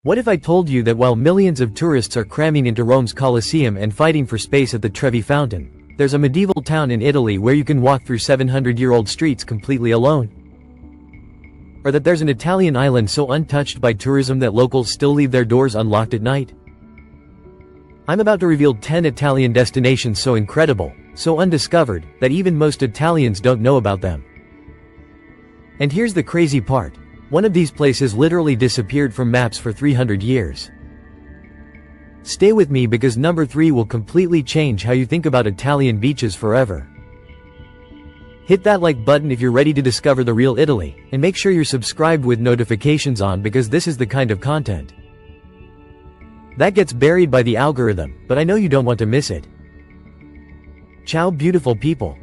What if I told you that while millions of tourists are cramming into Rome's Colosseum and fighting for space at the Trevi Fountain, there's a medieval town in Italy where you can walk through 700-year-old streets completely alone? Or that there's an Italian island so untouched by tourism that locals still leave their doors unlocked at night? I'm about to reveal 10 Italian destinations so incredible, so undiscovered, that even most Italians don't know about them. And here's the crazy part. One of these places literally disappeared from maps for 300 years. Stay with me because number 3 will completely change how you think about Italian beaches forever. Hit that like button if you're ready to discover the real Italy, and make sure you're subscribed with notifications on because this is the kind of content that gets buried by the algorithm, but I know you don't want to miss it. Ciao beautiful people.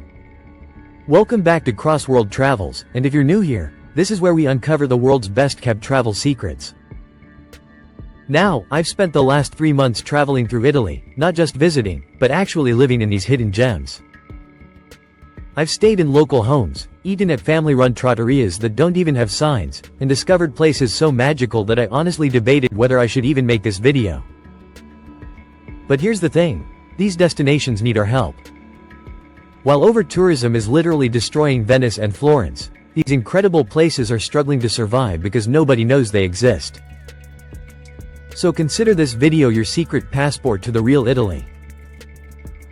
Welcome back to Cross-World Travels, and if you're new here, this is where we uncover the world's best-kept travel secrets. Now, I've spent the last 3 months traveling through Italy, not just visiting, but actually living in these hidden gems. I've stayed in local homes, eaten at family-run trattorias that don't even have signs, and discovered places so magical that I honestly debated whether I should even make this video. But here's the thing. These destinations need our help. While over-tourism is literally destroying Venice and Florence, these incredible places are struggling to survive because nobody knows they exist. So consider this video your secret passport to the real Italy.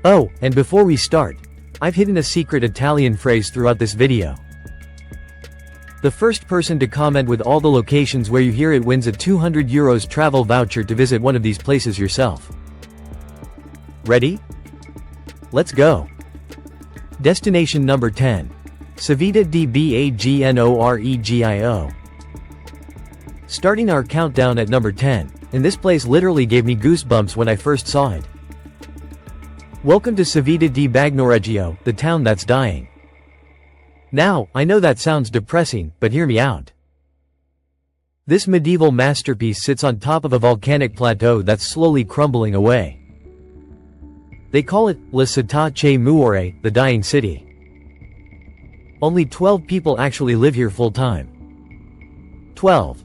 Oh, and before we start, I've hidden a secret Italian phrase throughout this video. The first person to comment with all the locations where you hear it wins a €200 travel voucher to visit one of these places yourself. Ready? Let's go. Destination number 10. Civita di Bagnoregio. Starting our countdown at number 10, and this place literally gave me goosebumps when I first saw it. Welcome to Civita di Bagnoregio, the town that's dying. Now, I know that sounds depressing, but hear me out. This medieval masterpiece sits on top of a volcanic plateau that's slowly crumbling away. They call it La Città che muore, the dying city. Only 12 people actually live here full-time. 12.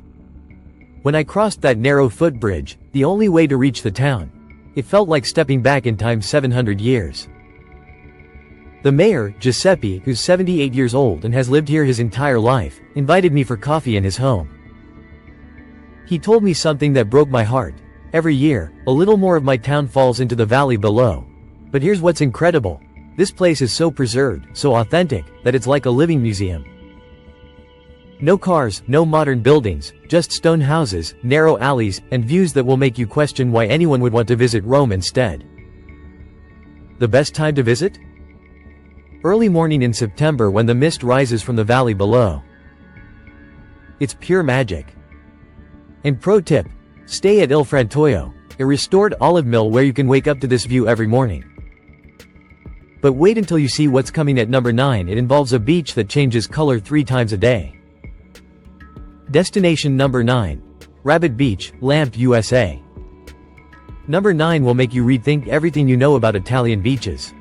When I crossed that narrow footbridge, the only way to reach the town, it felt like stepping back in time 700 years. The mayor, Giuseppe, who's 78 years old and has lived here his entire life, invited me for coffee in his home. He told me something that broke my heart. Every year, a little more of my town falls into the valley below. But here's what's incredible. This place is so preserved, so authentic, that it's like a living museum. No cars, no modern buildings, just stone houses, narrow alleys, and views that will make you question why anyone would want to visit Rome instead. The best time to visit? Early morning in September when the mist rises from the valley below. It's pure magic. And pro tip, stay at Il Frantoio, a restored olive mill where you can wake up to this view every morning. But wait until you see what's coming at number 9. It involves a beach that changes color 3 times a day. Destination number 9. Rabbit Beach, Lamp, USA. Number 9 will make you rethink everything you know about Italian beaches.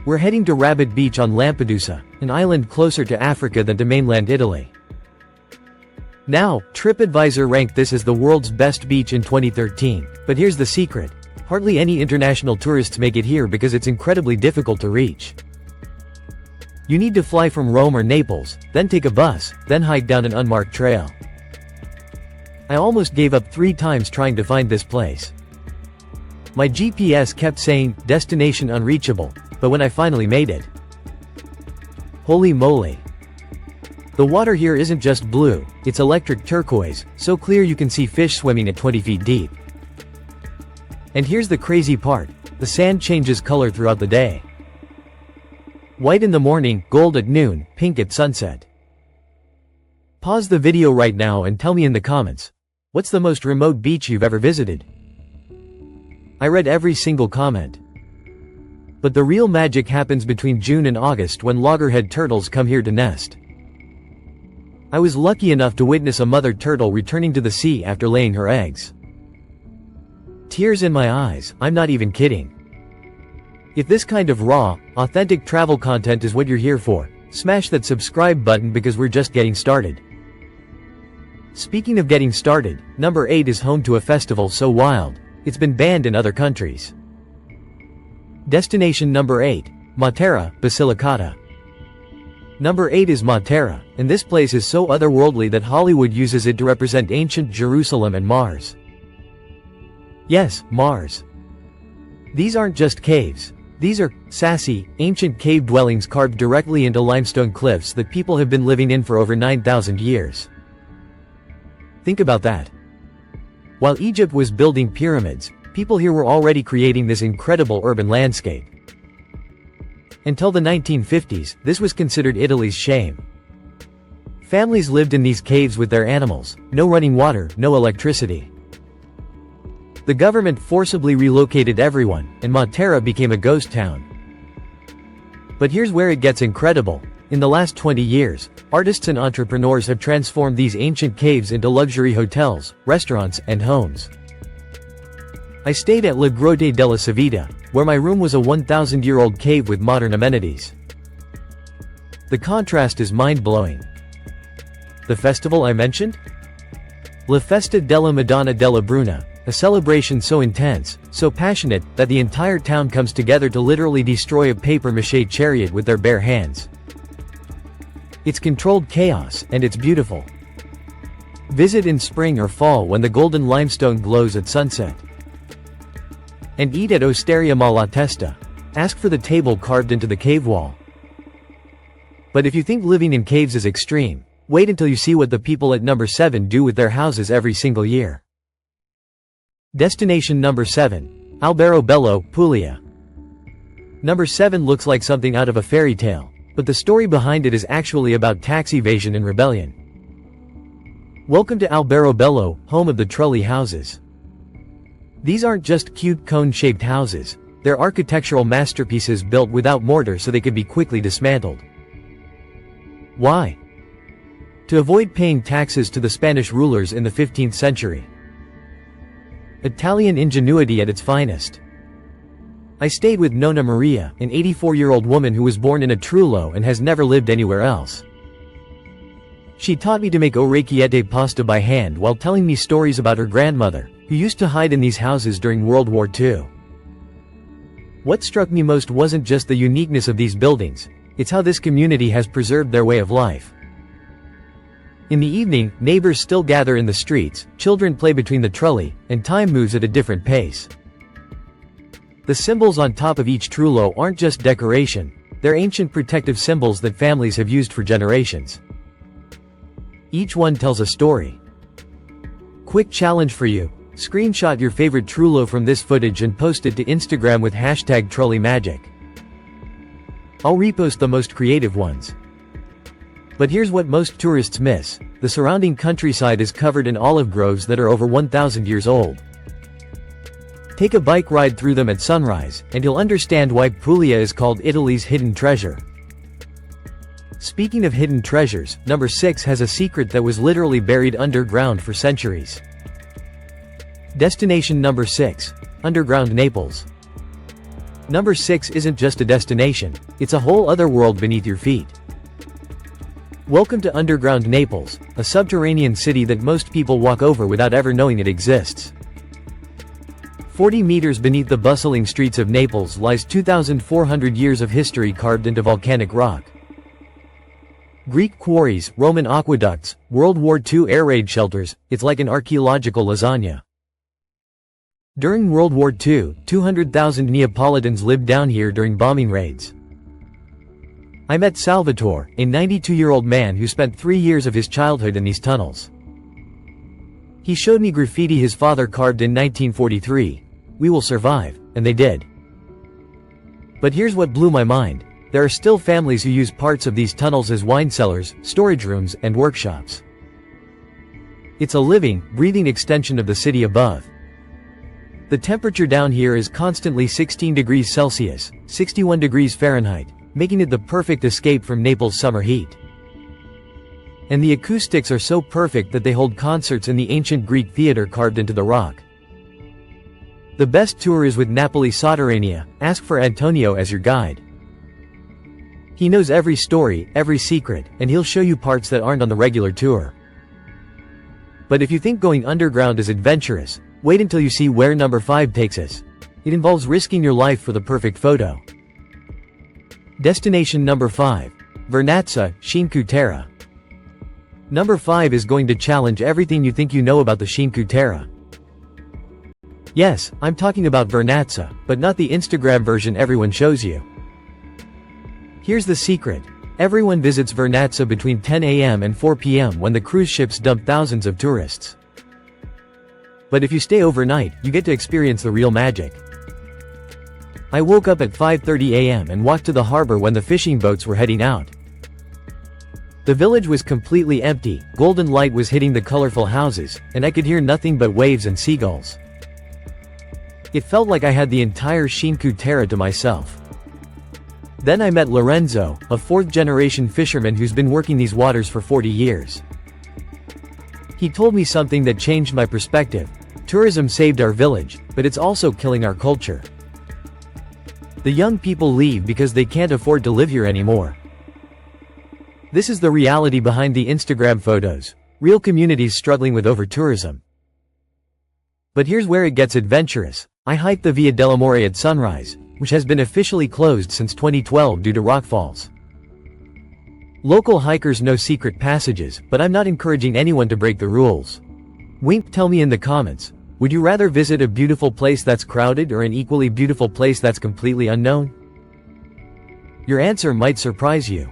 We're heading to Rabbit Beach on Lampedusa, an island closer to Africa than to mainland Italy. Now, TripAdvisor ranked this as the world's best beach in 2013, but here's the secret. Hardly any international tourists make it here because it's incredibly difficult to reach. You need to fly from Rome or Naples, then take a bus, then hike down an unmarked trail. I almost gave up 3 times trying to find this place. My GPS kept saying, destination unreachable, but when I finally made it, holy moly. The water here isn't just blue, it's electric turquoise, so clear you can see fish swimming at 20 feet deep. And here's the crazy part, the sand changes color throughout the day. White in the morning, gold at noon, pink at sunset. Pause the video right now and tell me in the comments, what's the most remote beach you've ever visited? I read every single comment. But the real magic happens between June and August when loggerhead turtles come here to nest. I was lucky enough to witness a mother turtle returning to the sea after laying her eggs. Tears in my eyes, I'm not even kidding. If this kind of raw, authentic travel content is what you're here for, smash that subscribe button because we're just getting started. Speaking of getting started, number 8 is home to a festival so wild, it's been banned in other countries. Destination number 8, Matera, Basilicata. Number 8 is Matera, and this place is so otherworldly that Hollywood uses it to represent ancient Jerusalem and Mars. Yes, Mars. These aren't just caves. These are sassy, ancient cave dwellings carved directly into limestone cliffs that people have been living in for over 9,000 years. Think about that. While Egypt was building pyramids, people here were already creating this incredible urban landscape. Until the 1950s, this was considered Italy's shame. Families lived in these caves with their animals, no running water, no electricity. The government forcibly relocated everyone, and Matera became a ghost town. But here's where it gets incredible. In the last 20 years, artists and entrepreneurs have transformed these ancient caves into luxury hotels, restaurants, and homes. I stayed at La Grotte della Civita, where my room was a 1,000-year-old cave with modern amenities. The contrast is mind-blowing. The festival I mentioned? La Festa della Madonna della Bruna, a celebration so intense, so passionate, that the entire town comes together to literally destroy a papier-mâché chariot with their bare hands. It's controlled chaos, and it's beautiful. Visit in spring or fall when the golden limestone glows at sunset. And eat at Osteria Malatesta. Ask for the table carved into the cave wall. But if you think living in caves is extreme, wait until you see what the people at number 7 do with their houses every single year. Destination number 7, Alberobello, Puglia. Number 7 looks like something out of a fairy tale, but the story behind it is actually about tax evasion and rebellion. Welcome to Alberobello, home of the trolley houses. These aren't just cute cone-shaped houses, they're architectural masterpieces built without mortar so they could be quickly dismantled. Why? To avoid paying taxes to the Spanish rulers in the 15th century. Italian ingenuity at its finest. I stayed with Nonna Maria, an 84-year-old woman who was born in a trullo and has never lived anywhere else. She taught me to make orecchiette pasta by hand while telling me stories about her grandmother, who used to hide in these houses during World War II. What struck me most wasn't just the uniqueness of these buildings, it's how this community has preserved their way of life. In the evening, neighbors still gather in the streets, children play between the trolley, and time moves at a different pace. The symbols on top of each trullo aren't just decoration, they're ancient protective symbols that families have used for generations. Each one tells a story. Quick challenge for you. Screenshot your favorite trullo from this footage and post it to Instagram with #TrolleyMagic. I'll repost the most creative ones. But here's what most tourists miss. The surrounding countryside is covered in olive groves that are over 1,000 years old. Take a bike ride through them at sunrise, and you'll understand why Puglia is called Italy's hidden treasure. Speaking of hidden treasures, number 6 has a secret that was literally buried underground for centuries. Destination number 6, underground Naples. Number 6 isn't just a destination, it's a whole other world beneath your feet. Welcome to underground Naples, a subterranean city that most people walk over without ever knowing it exists. 40 meters beneath the bustling streets of Naples lies 2,400 years of history carved into volcanic rock. Greek quarries, Roman aqueducts, World War II air raid shelters, it's like an archaeological lasagna. During World War II, 200,000 Neapolitans lived down here during bombing raids. I met Salvatore, a 92-year-old man who spent 3 years of his childhood in these tunnels. He showed me graffiti his father carved in 1943. "We will survive," and they did. But here's what blew my mind. There are still families who use parts of these tunnels as wine cellars, storage rooms, and workshops. It's a living, breathing extension of the city above. The temperature down here is constantly 16 degrees Celsius, 61 degrees Fahrenheit, making it the perfect escape from Naples' summer heat. And the acoustics are so perfect that they hold concerts in the ancient Greek theater carved into the rock. The best tour is with Napoli Sotterranea. Ask for Antonio as your guide. He knows every story, every secret, and he'll show you parts that aren't on the regular tour. But if you think going underground is adventurous, wait until you see where number 5 takes us. It involves risking your life for the perfect photo. Destination number 5. Vernazza, Cinque Terre. Number 5 is going to challenge everything you think you know about the Cinque Terre. Yes, I'm talking about Vernazza, but not the Instagram version everyone shows you. Here's the secret. Everyone visits Vernazza between 10 a.m. and 4 p.m. when the cruise ships dump thousands of tourists. But if you stay overnight, you get to experience the real magic. I woke up at 5:30 a.m. and walked to the harbor when the fishing boats were heading out. The village was completely empty, golden light was hitting the colorful houses, and I could hear nothing but waves and seagulls. It felt like I had the entire Cinque Terre to myself. Then I met Lorenzo, a fourth-generation fisherman who's been working these waters for 40 years. He told me something that changed my perspective. Tourism saved our village, but it's also killing our culture. The young people leave because they can't afford to live here anymore. This is the reality behind the Instagram photos. Real communities struggling with over-tourism. But here's where it gets adventurous. I hiked the Via dell'Amore at sunrise, which has been officially closed since 2012 due to rockfalls. Local hikers know secret passages, but I'm not encouraging anyone to break the rules. Wink, tell me in the comments, would you rather visit a beautiful place that's crowded or an equally beautiful place that's completely unknown? Your answer might surprise you.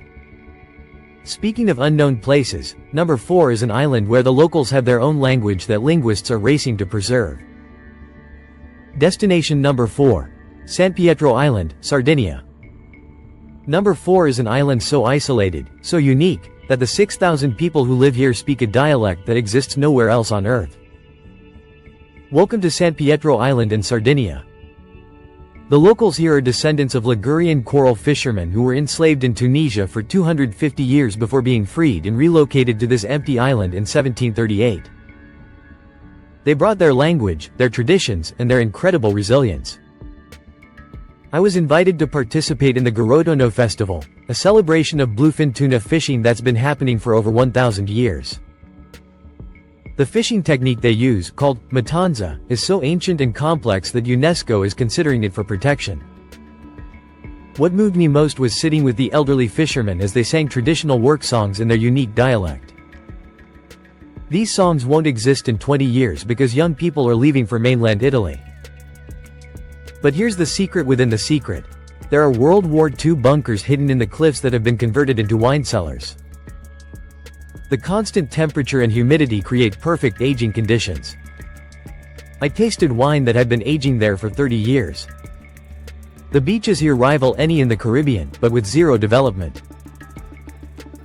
Speaking of unknown places, number 4 is an island where the locals have their own language that linguists are racing to preserve. Destination number 4. San Pietro Island, Sardinia. Number 4 is an island so isolated, so unique, that the 6,000 people who live here speak a dialect that exists nowhere else on Earth. Welcome to San Pietro Island in Sardinia. The locals here are descendants of Ligurian coral fishermen who were enslaved in Tunisia for 250 years before being freed and relocated to this empty island in 1738. They brought their language, their traditions, and their incredible resilience. I was invited to participate in the Garotono Festival, a celebration of bluefin tuna fishing that's been happening for over 1,000 years. The fishing technique they use, called matanza, is so ancient and complex that UNESCO is considering it for protection. What moved me most was sitting with the elderly fishermen as they sang traditional work songs in their unique dialect. These songs won't exist in 20 years because young people are leaving for mainland Italy. But here's the secret within the secret. There are World War II bunkers hidden in the cliffs that have been converted into wine cellars. The constant temperature and humidity create perfect aging conditions. I tasted wine that had been aging there for 30 years. The beaches here rival any in the Caribbean, but with zero development.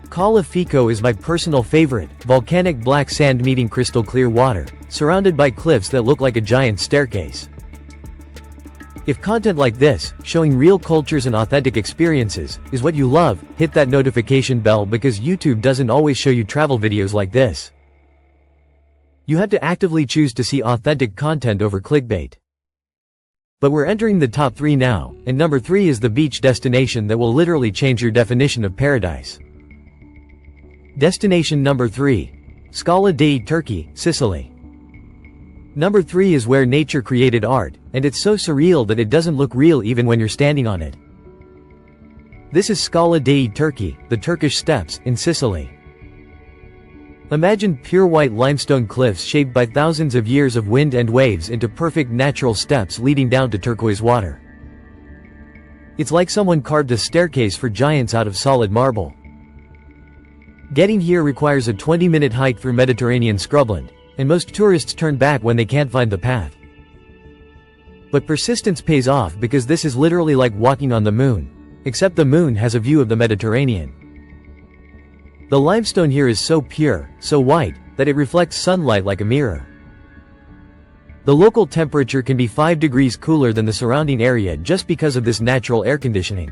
Cala Fico is my personal favorite, volcanic black sand meeting crystal clear water, surrounded by cliffs that look like a giant staircase. If content like this, showing real cultures and authentic experiences, is what you love, hit that notification bell because YouTube doesn't always show you travel videos like this. You have to actively choose to see authentic content over clickbait. But we're entering the top 3 now, and number 3 is the beach destination that will literally change your definition of paradise. Destination number 3. Scala dei Turchi, Sicily. Number 3 is where nature created art, and it's so surreal that it doesn't look real even when you're standing on it. This is Scala dei Turchi, the Turkish steps, in Sicily. Imagine pure white limestone cliffs shaped by thousands of years of wind and waves into perfect natural steps leading down to turquoise water. It's like someone carved a staircase for giants out of solid marble. Getting here requires a 20-minute hike through Mediterranean scrubland, and most tourists turn back when they can't find the path. But persistence pays off because this is literally like walking on the moon, except the moon has a view of the Mediterranean. The limestone here is so pure, so white, that it reflects sunlight like a mirror. The local temperature can be 5 degrees cooler than the surrounding area just because of this natural air conditioning.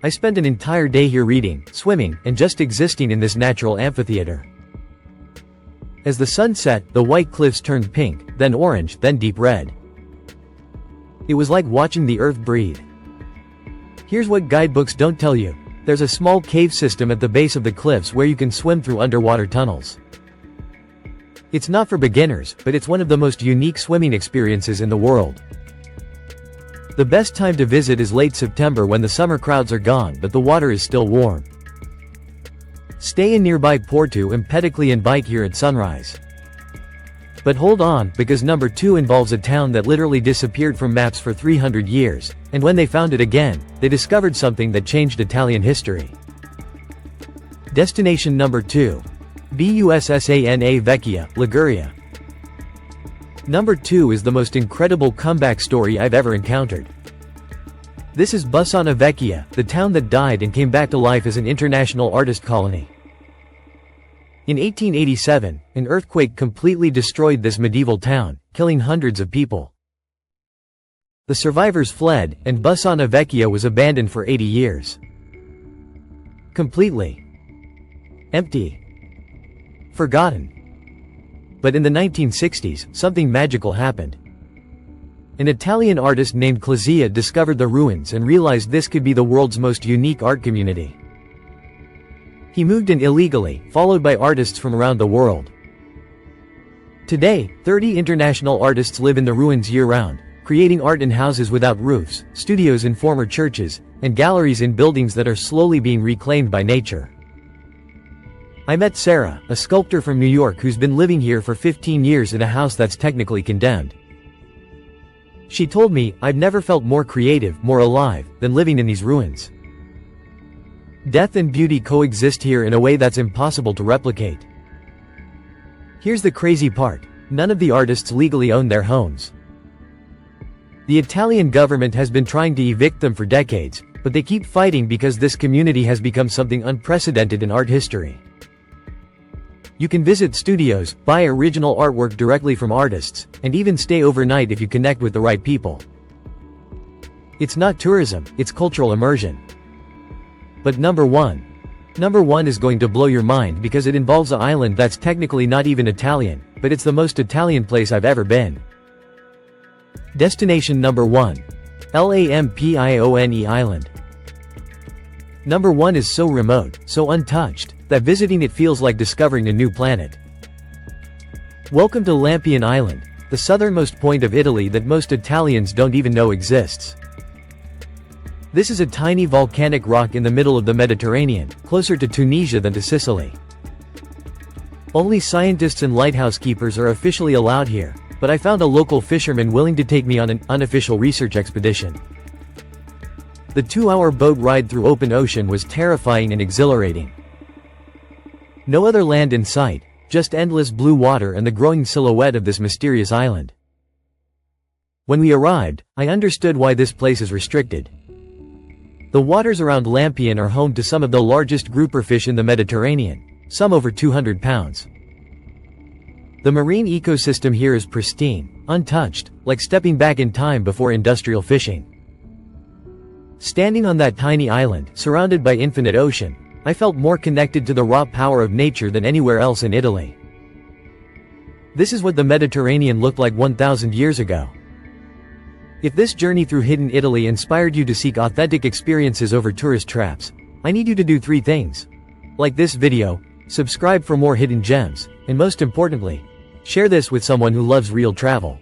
I spent an entire day here reading, swimming, and just existing in this natural amphitheater. As the sun set, the white cliffs turned pink, then orange, then deep red. It was like watching the earth breathe. Here's what guidebooks don't tell you. There's a small cave system at the base of the cliffs where you can swim through underwater tunnels. It's not for beginners, but it's one of the most unique swimming experiences in the world. The best time to visit is late September when the summer crowds are gone but the water is still warm. Stay in nearby Porto Empedocles and bite here at sunrise. But hold on, because number 2 involves a town that literally disappeared from maps for 300 years, and when they found it again, they discovered something that changed Italian history. Destination number 2. Bussana Vecchia, Liguria. Number 2 is the most incredible comeback story I've ever encountered. This is Bussana Vecchia, the town that died and came back to life as an international artist colony. In 1887, an earthquake completely destroyed this medieval town, killing hundreds of people. The survivors fled, and Bussana Vecchia was abandoned for 80 years. Completely empty. Forgotten. But in the 1960s, something magical happened. An Italian artist named Lazio discovered the ruins and realized this could be the world's most unique art community. He moved in illegally, followed by artists from around the world. Today, 30 international artists live in the ruins year-round, creating art in houses without roofs, studios in former churches, and galleries in buildings that are slowly being reclaimed by nature. I met Sarah, a sculptor from New York who's been living here for 15 years in a house that's technically condemned. She told me, "I've never felt more creative, more alive, than living in these ruins. Death and beauty coexist here in a way that's impossible to replicate." Here's the crazy part. None of the artists legally own their homes. The Italian government has been trying to evict them for decades, but they keep fighting because this community has become something unprecedented in art history. You can visit studios, buy original artwork directly from artists, and even stay overnight if you connect with the right people. It's not tourism, it's cultural immersion. But number 1. Number 1 is going to blow your mind because it involves an island that's technically not even Italian, but it's the most Italian place I've ever been. Destination number 1. Lampedusa Island. Number 1 is so remote, so untouched, that visiting it feels like discovering a new planet. Welcome to Lampedusa Island, the southernmost point of Italy that most Italians don't even know exists. This is a tiny volcanic rock in the middle of the Mediterranean, closer to Tunisia than to Sicily. Only scientists and lighthouse keepers are officially allowed here, but I found a local fisherman willing to take me on an unofficial research expedition. The 2-hour boat ride through open ocean was terrifying and exhilarating. No other land in sight, just endless blue water and the growing silhouette of this mysterious island. When we arrived, I understood why this place is restricted. The waters around Lampedusa are home to some of the largest grouper fish in the Mediterranean, some over 200 pounds. The marine ecosystem here is pristine, untouched, like stepping back in time before industrial fishing. Standing on that tiny island, surrounded by infinite ocean, I felt more connected to the raw power of nature than anywhere else in Italy. This is what the Mediterranean looked like 1,000 years ago. If this journey through hidden Italy inspired you to seek authentic experiences over tourist traps, I need you to do 3 things. Like this video, subscribe for more hidden gems, and most importantly, share this with someone who loves real travel.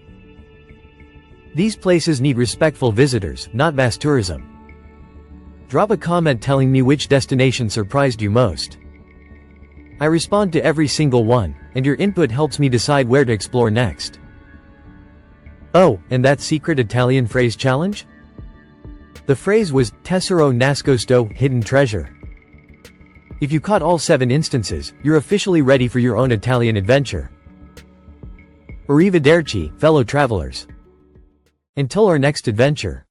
These places need respectful visitors, not mass tourism. Drop a comment telling me which destination surprised you most. I respond to every single one, and your input helps me decide where to explore next. Oh, and that secret Italian phrase challenge? The phrase was, tesoro nascosto, hidden treasure. If you caught all 7 instances, you're officially ready for your own Italian adventure. Arrivederci, fellow travelers. Until our next adventure.